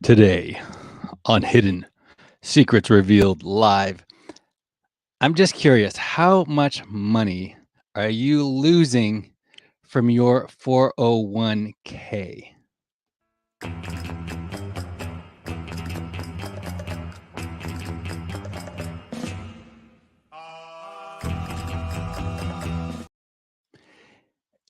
Today on Hidden Secrets Revealed Live, I'm just curious, how much money are you losing from your 401k?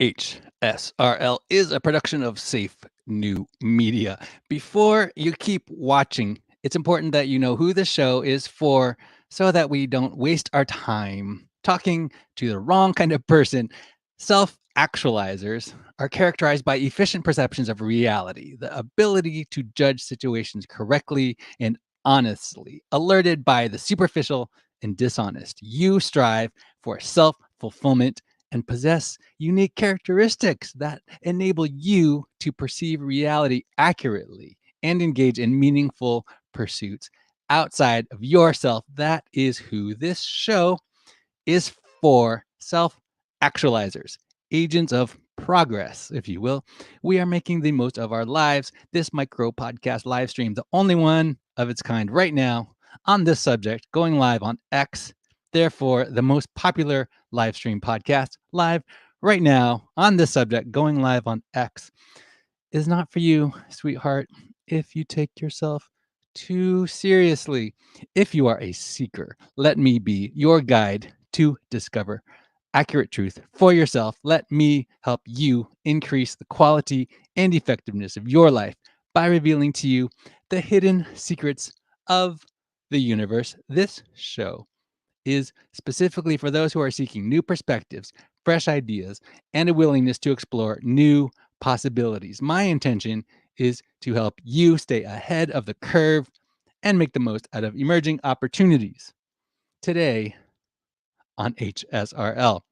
HSRL is a production of Safe New Media. Before you keep watching, it's important that you know who the show is for so that we don't waste our time talking to the wrong kind of person. Self actualizers are characterized by efficient perceptions of reality, the ability to judge situations correctly and honestly, alerted by the superficial and dishonest. You strive for self fulfillment and possess unique characteristics that enable you to perceive reality accurately and engage in meaningful pursuits outside of yourself. That is who this show is for. Self actualizers, agents of progress, if you will. We are making the most of our lives. This micro podcast live stream, the only one of its kind right now on this subject, going live on X. Therefore, the most popular live stream podcast live right now on this subject, going live on X, is not for you, sweetheart, if you take yourself too seriously. If you are a seeker, let me be your guide to discover accurate truth for yourself. Let me help you increase the quality and effectiveness of your life by revealing to you the hidden secrets of the universe. This show is specifically for those who are seeking new perspectives, fresh ideas, and a willingness to explore new possibilities. My intention is to help you stay ahead of the curve and make the most out of emerging opportunities. Today on HSRL,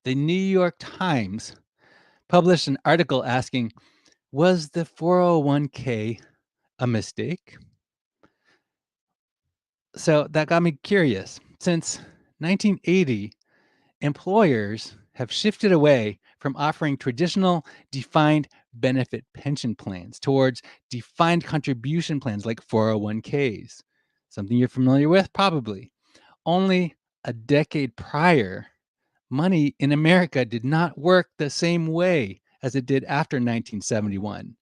the New York Times published an article asking, was the 401k a mistake? So that got me curious. Since 1980, employers have shifted away from offering traditional defined benefit pension plans towards defined contribution plans like 401ks. Something you're familiar with, probably. Only a decade prior, money in America did not work the same way as it did after 1971.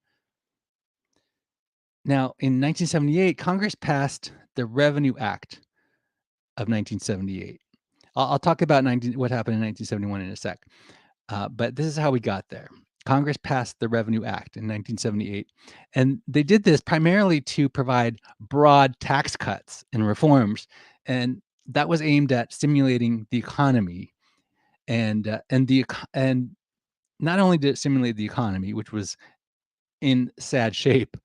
Now, in 1978, Congress passed the Revenue Act of 1978. I'll talk about what happened in 1971 in a sec. But this is how we got there. Congress passed the Revenue Act in 1978, and they did this primarily to provide broad tax cuts and reforms, and that was aimed at stimulating the economy, and not only did it stimulate the economy, which was in sad shape,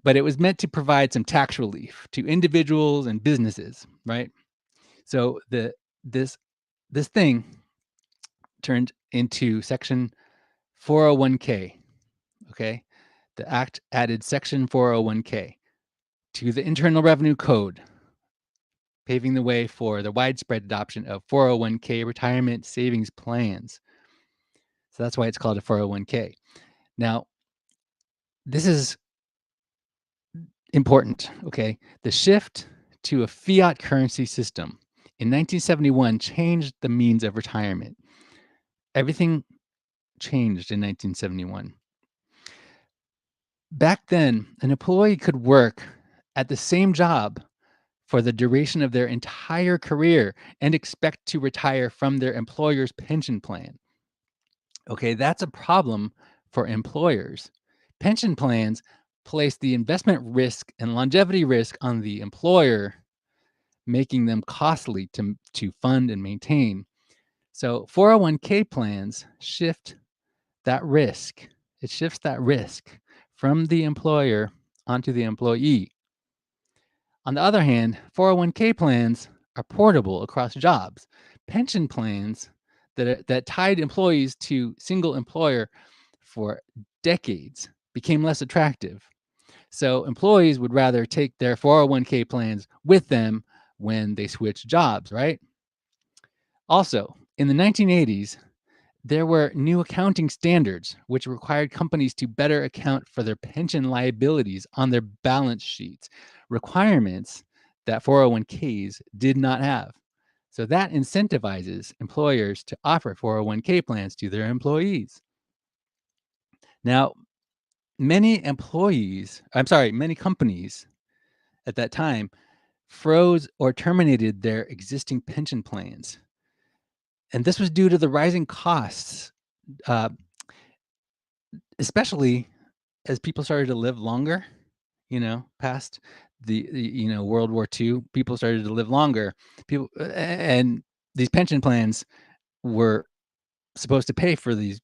but it was meant to provide some tax relief to individuals and businesses, right? So this this thing turned into Section 401k. Okay. The act added Section 401k to the Internal Revenue Code, paving the way for the widespread adoption of 401k retirement savings plans. So that's why it's called a 401k. Now, this is important. Okay. The shift to a fiat currency system in 1971 changed the means of retirement. Everything changed in 1971. Back then, an employee could work at the same job for the duration of their entire career and expect to retire from their employer's pension plan. Okay, that's a problem for employers. Pension plans place the investment risk and longevity risk on the employer, making them costly to fund and maintain. So 401k plans shift that risk. It shifts that risk from the employer onto the employee. On the other hand, 401k plans are portable across jobs. Pension plans that tied employees to single employer for decades became less attractive. So employees would rather take their 401k plans with them when they switch jobs, right? Also, in the 1980s, There were new accounting standards which required companies to better account for their pension liabilities on their balance sheets, requirements that 401ks did not have. So that incentivizes employers to offer 401k plans to their employees. Now, many companies at that time froze or terminated their existing pension plans. And this was due to the rising costs, uh, especially as people started to live longer, past World War II, people started to live longer. And these pension plans were supposed to pay for these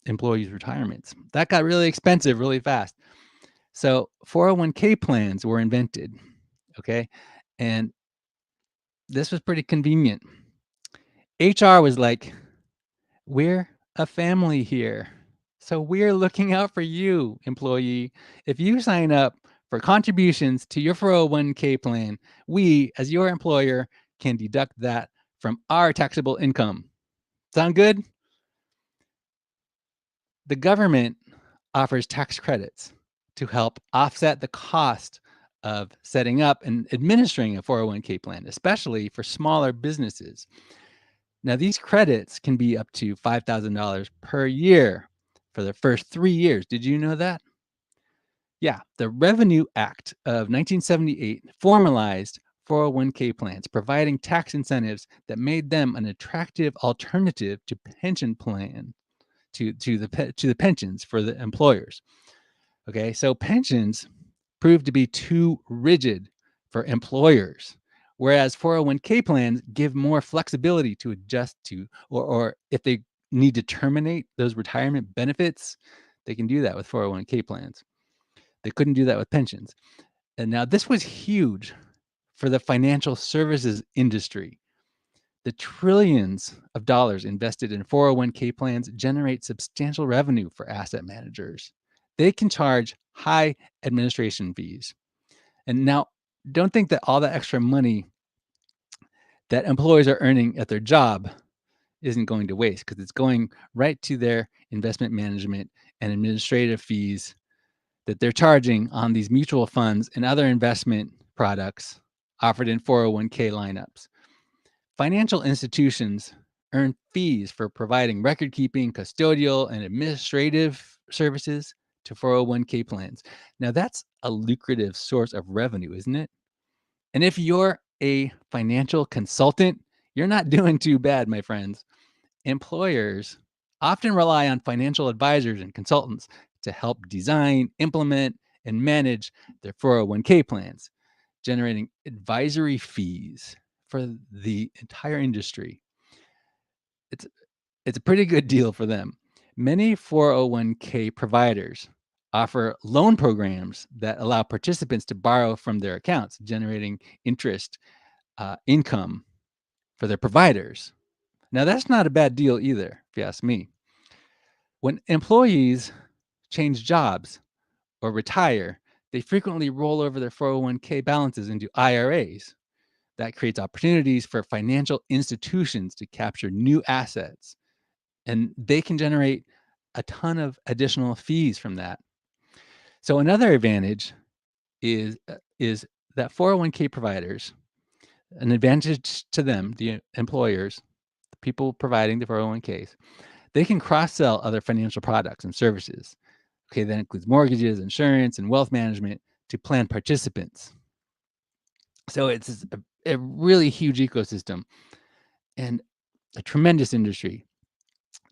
employees' retirements. That got really expensive really fast. So 401k plans were invented. Okay. And this was pretty convenient. HR was like, we're a family here. So we're looking out for you, employee. If you sign up for contributions to your 401k plan, we, as your employer, can deduct that from our taxable income. Sound good? The government offers tax credits to help offset the cost of setting up and administering a 401k plan, especially for smaller businesses. Now, these credits can be up to $5,000 per year for the first 3 years. Did you know that? Yeah, the Revenue Act of 1978 formalized 401k plans, providing tax incentives that made them an attractive alternative to pension plan to the pensions for the employers. Okay, so pensions proved to be too rigid for employers, whereas 401k plans give more flexibility to adjust to, or if they need to terminate those retirement benefits, they can do that with 401k plans. They couldn't do that with pensions. And now this was huge for the financial services industry. The trillions of dollars invested in 401k plans generate substantial revenue for asset managers. They can charge high administration fees. And now, don't think that all that extra money that employees are earning at their job isn't going to waste, because it's going right to their investment management and administrative fees that they're charging on these mutual funds and other investment products offered in 401k lineups. Financial institutions earn fees for providing record keeping, custodial, and administrative services to 401k plans. Now, that's a lucrative source of revenue, isn't it? And if you're a financial consultant, you're not doing too bad, my friends. Employers often rely on financial advisors and consultants to help design, implement, and manage their 401k plans, generating advisory fees for the entire industry. It's it's a pretty good deal for them. Many 401k providers offer loan programs that allow participants to borrow from their accounts, generating interest income for their providers. Now, that's not a bad deal either, if you ask me. When employees change jobs or retire, they frequently roll over their 401k balances into IRAs. That creates opportunities for financial institutions to capture new assets, and they can generate a ton of additional fees from that. So another advantage is that 401k providers, an advantage to them, the employers, the people providing the 401ks, they can cross-sell other financial products and services. Okay, that includes mortgages, insurance, and wealth management to plan participants. So it's a really huge ecosystem and a tremendous industry.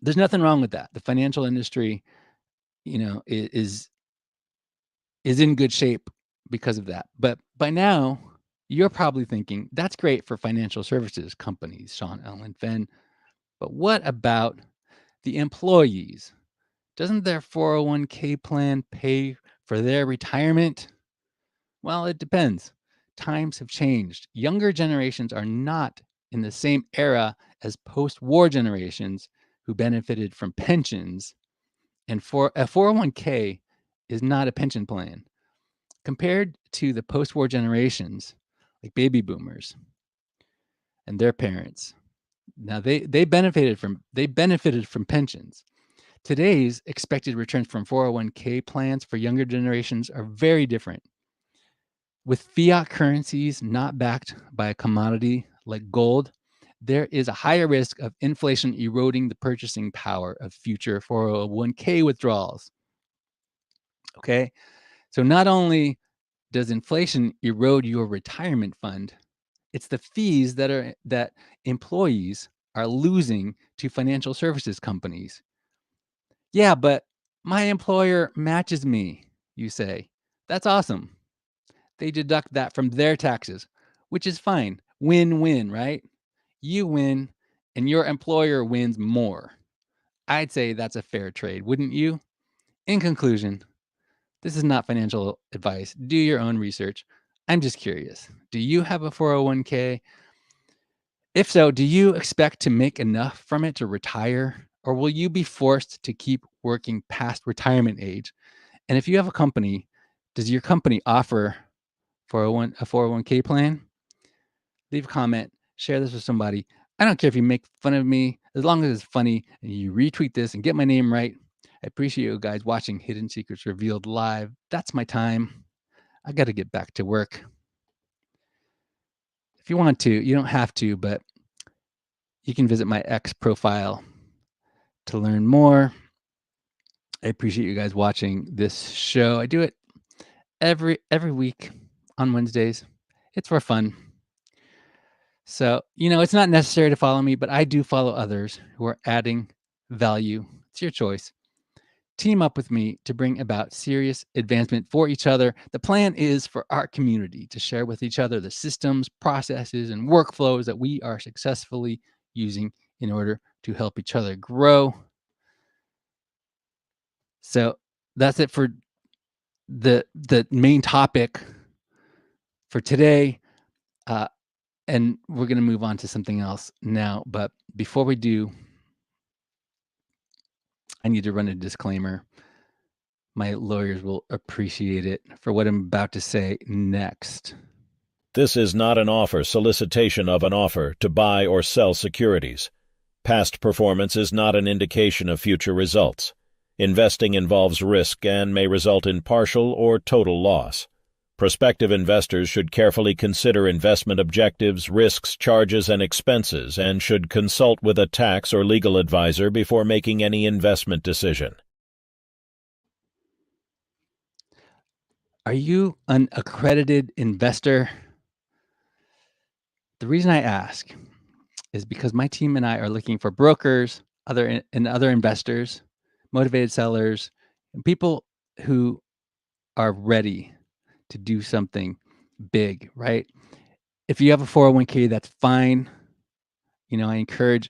There's nothing wrong with that. The financial industry, is in good shape because of that. But by now, you're probably thinking that's great for financial services companies, Sean, Ellen, Fenn. But what about the employees? Doesn't their 401k plan pay for their retirement? Well, it depends. Times have changed. Younger generations are not in the same era as post-war generations who benefited from pensions. And for a 401k is not a pension plan. Compared to the post-war generations, like baby boomers and their parents, Now they benefited from pensions. Today's expected returns from 401k plans for younger generations are very different. With fiat currencies not backed by a commodity like gold, there is a higher risk of inflation eroding the purchasing power of future 401k withdrawals. Okay. So not only does inflation erode your retirement fund, it's the fees that employees are losing to financial services companies. Yeah, but my employer matches me, you say. That's awesome. They deduct that from their taxes, which is fine. Win-win, right? You win and your employer wins more. I'd say that's a fair trade, wouldn't you? In conclusion, this is not financial advice. Do your own research. I'm just curious. Do you have a 401k? If so, do you expect to make enough from it to retire, or will you be forced to keep working past retirement age? And if you have a company, does your company offer a 401k plan? Leave a comment, share this with somebody. I don't care if you make fun of me, as long as it's funny and you retweet this and get my name right. I appreciate you guys watching Hidden Secrets Revealed live. That's my time. I got to get back to work. If you want to, you don't have to, but you can visit my X profile to learn more. I appreciate you guys watching this show. I do it every week on Wednesdays. It's for fun. So, it's not necessary to follow me, but I do follow others who are adding value. It's your choice. Team up with me to bring about serious advancement for each other. The plan is for our community to share with each other the systems, processes, and workflows that we are successfully using in order to help each other grow. So that's it for the main topic for today. And we're going to move on to something else now. But before we do, I need to run a disclaimer. My lawyers will appreciate it for what I'm about to say next. This is not an offer, solicitation of an offer to buy or sell securities. Past performance is not an indication of future results. Investing involves risk and may result in partial or total loss. Prospective investors should carefully consider investment objectives, risks, charges, and expenses, and should consult with a tax or legal advisor before making any investment decision. Are you an accredited investor? The reason I ask is because my team and I are looking for brokers, other investors, motivated sellers, and people who are ready to do something big, right? If you have a 401k, that's fine. I encourage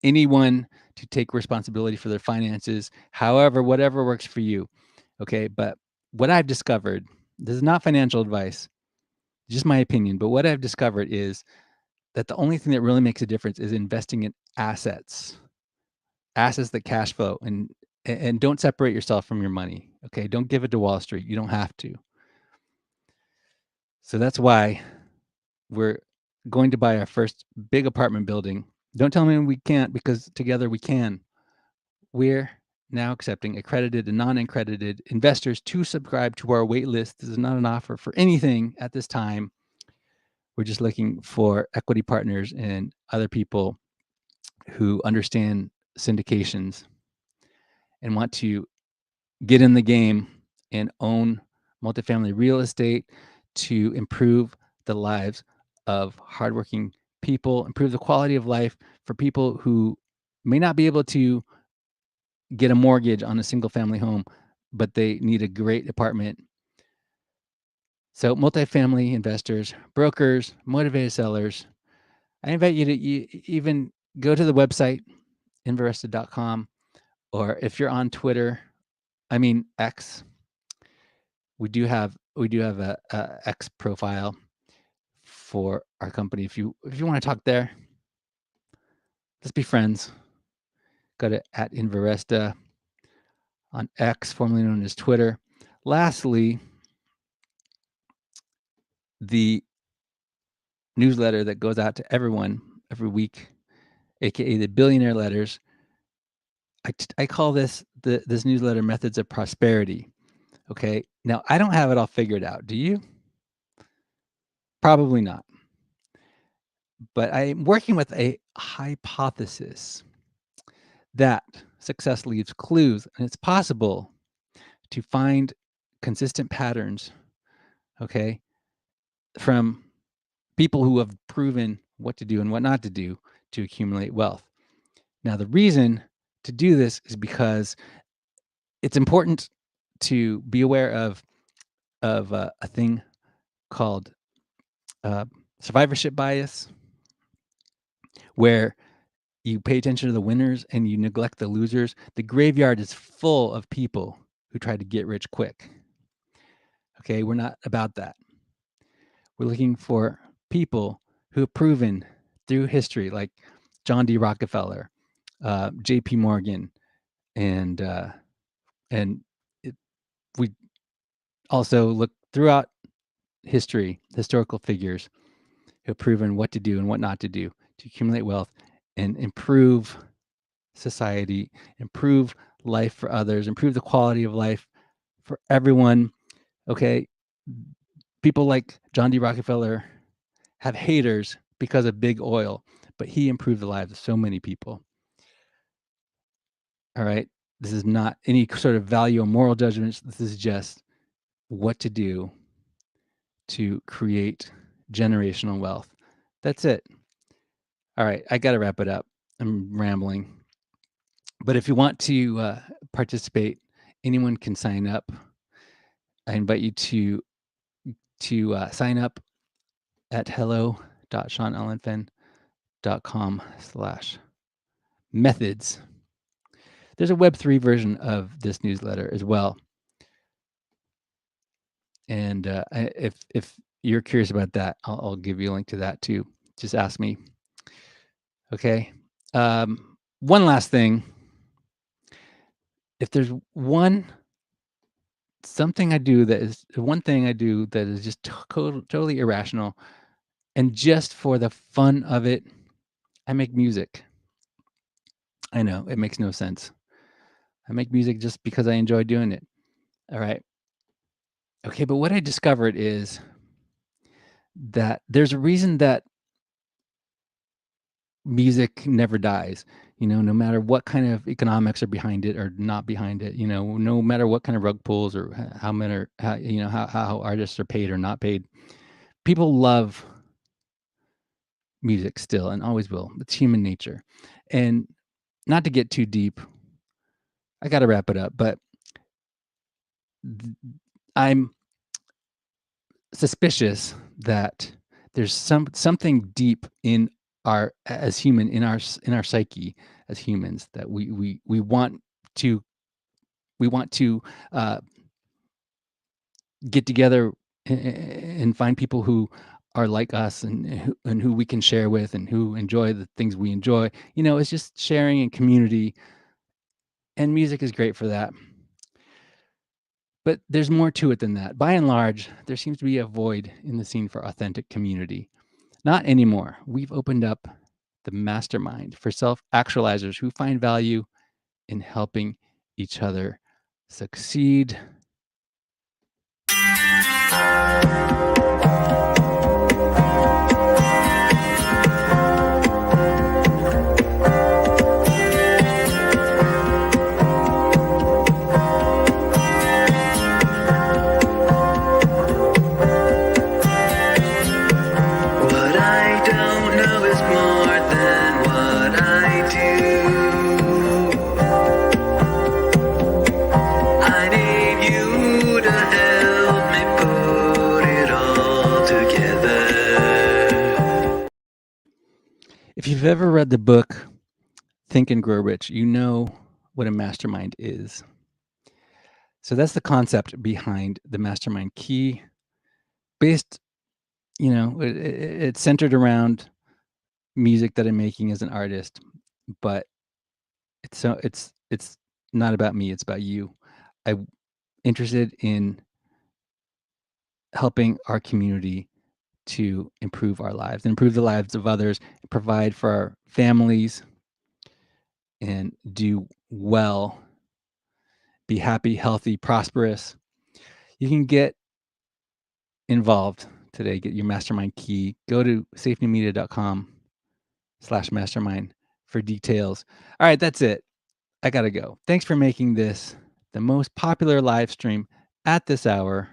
anyone to take responsibility for their finances, however, whatever works for you. Okay. But what I've discovered, this is not financial advice, just my opinion, but what I've discovered is that the only thing that really makes a difference is investing in assets that cash flow, and don't separate yourself from your money. Okay. Don't give it to Wall Street. You don't have to. So that's why we're going to buy our first big apartment building. Don't tell me we can't, because together we can. We're now accepting accredited and non-accredited investors to subscribe to our wait list. This is not an offer for anything at this time. We're just looking for equity partners and other people who understand syndications and want to get in the game and own multifamily real estate to improve the lives of hardworking people, improve the quality of life for people who may not be able to get a mortgage on a single family home, but they need a great apartment. So multifamily investors, brokers, motivated sellers, I invite you to even go to the website, invested.com, or if you're on Twitter, X, we do have a X profile for our company. If you want to talk there, let's be friends. Go to @Inveresta on X, formerly known as Twitter. Lastly, the newsletter that goes out to everyone every week aka the billionaire letters. I call this newsletter Methods of Prosperity. Okay. Now I don't have it all figured out. Do you? Probably not. But I'm working with a hypothesis that success leaves clues, and it's possible to find consistent patterns, okay, from people who have proven what to do and what not to do to accumulate wealth. Now, the reason to do this is because it's important to be aware of a thing called uh, survivorship bias, where you pay attention to the winners and you neglect the losers. The graveyard is full of people who try to get rich quick. Okay, we're not about that. We're looking for people who have proven through history, like John D. Rockefeller, J.P. Morgan, and it, we also look throughout history, historical figures who have proven what to do and what not to do to accumulate wealth and improve society, improve life for others, improve the quality of life for everyone. Okay. People like John D. Rockefeller have haters because of big oil, but he improved the lives of so many people. All right. This is not any sort of value or moral judgments. This is just what to do to create generational wealth. That's it. All right. I got to wrap it up. I'm rambling. But if you want to participate, anyone can sign up. I invite you to sign up at hello.seanellenfen.com/methods. There's a Web3 version of this newsletter as well. And if you're curious about that, I'll give you a link to that too. Just ask me. Okay. One last thing. If there's one thing I do that is just totally irrational, and just for the fun of it, I make music. I know it makes no sense. I make music just because I enjoy doing it. All right. Okay, but what I discovered is that there's a reason that music never dies. No matter what kind of economics are behind it or not behind it, no matter what kind of rug pulls or how artists are paid or not paid, people love music still and always will. It's human nature. And not to get too deep, I got to wrap it up, but I'm suspicious that there's something deep in our psyche as humans that we want to uh, get together and find people who are like us and who we can share with and who enjoy the things we enjoy. It's just sharing and community, and music is great for that. But there's more to it than that. By and large, there seems to be a void in the scene for authentic community. Not anymore. We've opened up the mastermind for self-actualizers who find value in helping each other succeed. If you've ever read the book Think and Grow Rich, you know what a mastermind is. So that's the concept behind the mastermind key. Based, it's centered around music that I'm making as an artist, but it's not about me, it's about you. I'm interested in helping our community to improve our lives, improve the lives of others, provide for our families, and do well, be happy, healthy, prosperous. You can get involved today. Get your mastermind key. Go to safetymedia.com/mastermind for details. All right, that's it. I got to go. Thanks for making this the most popular live stream at this hour,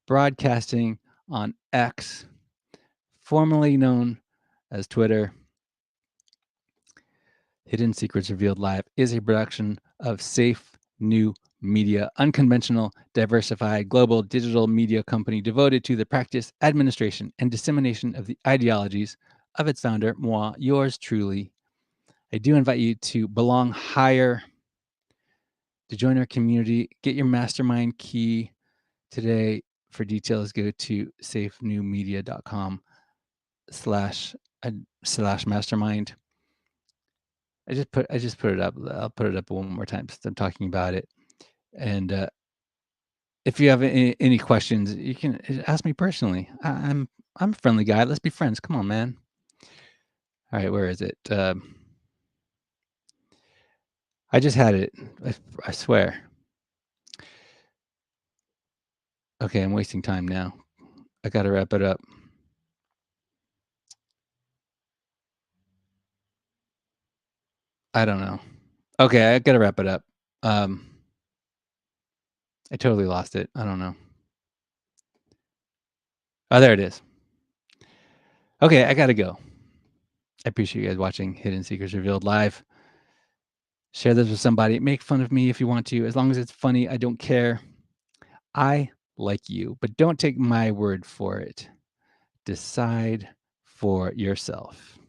broadcasting on X, formerly known as Twitter. Hidden Secrets Revealed Live is a production of Safe New Media, unconventional, diversified, global digital media company devoted to the practice, administration, and dissemination of the ideologies of its founder, moi, yours truly. I do invite you to belong higher, to join our community, get your mastermind key today. For details, go to safenewmedia.com slash mastermind. I just put it up. I'll put it up one more time since I'm talking about it. And if you have any questions, you can ask me personally. I'm a friendly guy. Let's be friends. Come on, man. All right, where is it? I just had it. I swear. Okay, I'm wasting time now. I got to wrap it up. I don't know. Okay, I got to wrap it up. I totally lost it. I don't know. Oh, there it is. Okay, I got to go. I appreciate you guys watching Hidden Secrets Revealed Live. Share this with somebody. Make fun of me if you want to. As long as it's funny, I don't care. I like you, but don't take my word for it. Decide for yourself.